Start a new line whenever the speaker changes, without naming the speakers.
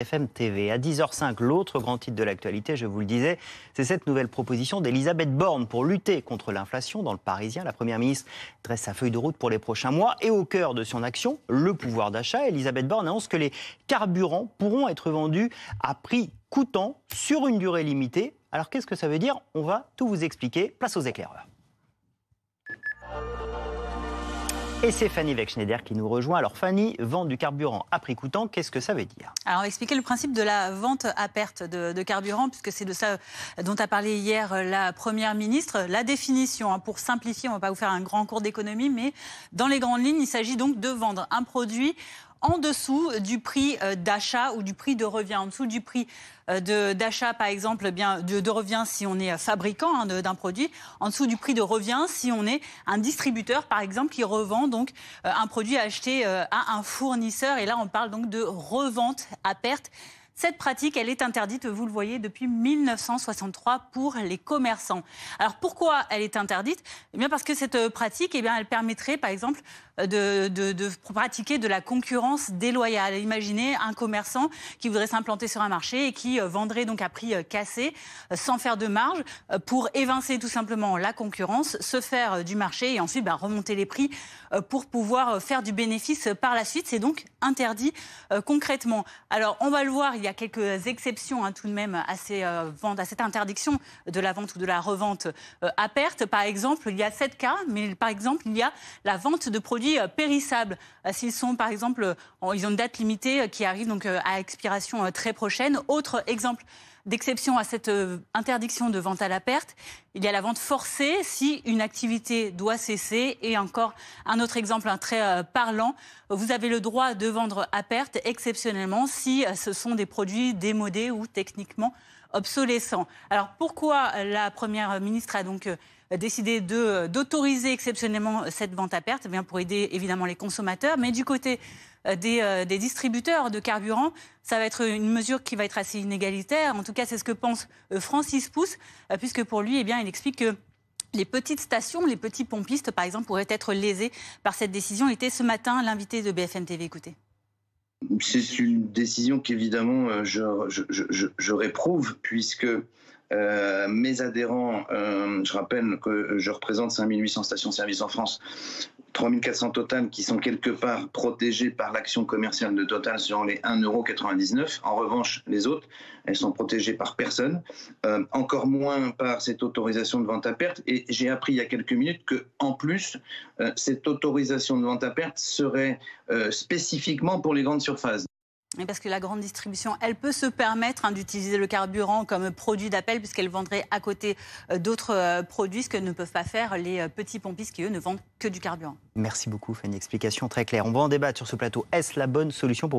BFM TV. À 10h05, l'autre grand titre de l'actualité, je vous le disais, c'est cette nouvelle proposition d'Elisabeth Borne pour lutter contre l'inflation dans le Parisien. La Première ministre dresse sa feuille de route pour les prochains mois et au cœur de son action, le pouvoir d'achat. Elisabeth Borne annonce que les carburants pourront être vendus à prix coûtant sur une durée limitée. Alors qu'est-ce que ça veut dire? On va tout vous expliquer. Place aux éclaireurs. Et c'est Fanny Wegschneider qui nous rejoint. Alors Fanny, vendre du carburant à prix coûtant, qu'est-ce que ça veut dire?
Alors expliquer le principe de la vente à perte de carburant, puisque c'est de ça dont a parlé hier la Première ministre. La définition, pour simplifier, on ne va pas vous faire un grand cours d'économie, mais dans les grandes lignes, il s'agit donc de vendre un produit en dessous du prix d'achat ou du prix de revient. En dessous du prix d'achat, par exemple, de revient si on est fabricant d'un produit. En dessous du prix de revient si on est un distributeur, par exemple, qui revend donc un produit acheté à un fournisseur. Et là, on parle donc de revente à perte. Cette pratique, elle est interdite, vous le voyez, depuis 1963 pour les commerçants. Alors pourquoi elle est interdite? Eh bien parce que cette pratique, elle permettrait, par exemple, de pratiquer de la concurrence déloyale. Imaginez un commerçant qui voudrait s'implanter sur un marché et qui vendrait donc à prix cassé, sans faire de marge, pour évincer tout simplement la concurrence, se faire du marché et ensuite remonter les prix pour pouvoir faire du bénéfice par la suite. C'est donc interdit concrètement. Alors on va le voir, il y a quelques exceptions tout de même à cette interdiction de la vente ou de la revente à perte. Par exemple, il y a 7 cas, mais par exemple, il y a la vente de produits périssables. S'ils sont, par exemple, ils ont une date limitée qui arrive donc à expiration très prochaine. Autre exemple d'exception à cette interdiction de vente à la perte, il y a la vente forcée si une activité doit cesser. Et encore un autre exemple très parlant, vous avez le droit de vendre à perte exceptionnellement si ce sont des produits démodés ou techniquement obsolescents. Alors pourquoi la Première ministre a donc décidé d'autoriser exceptionnellement cette vente à perte? Eh bien pour aider évidemment les consommateurs, mais du côté des distributeurs de carburant, ça va être une mesure qui va être assez inégalitaire. En tout cas, c'est ce que pense Francis Pousse, puisque pour lui, il explique que les petites stations, les petits pompistes, par exemple, pourraient être lésés par cette décision. Il était ce matin l'invité de BFM TV. Écoutez.
C'est une décision qu'évidemment je réprouve, puisque mes adhérents, je rappelle que je représente 5800 stations-service en France, 3400 Total qui sont quelque part protégées par l'action commerciale de Total sur les 1,99 €. En revanche, les autres, elles sont protégées par personne, encore moins par cette autorisation de vente à perte. Et j'ai appris il y a quelques minutes qu'en plus, cette autorisation de vente à perte serait spécifiquement pour les grandes surfaces.
Et parce que la grande distribution, elle peut se permettre d'utiliser le carburant comme produit d'appel puisqu'elle vendrait à côté d'autres produits, ce que ne peuvent pas faire les petits pompistes qui, eux, ne vendent que du carburant.
Merci beaucoup, Fanny. Explication très claire. On va en débattre sur ce plateau. Est-ce la bonne solution pour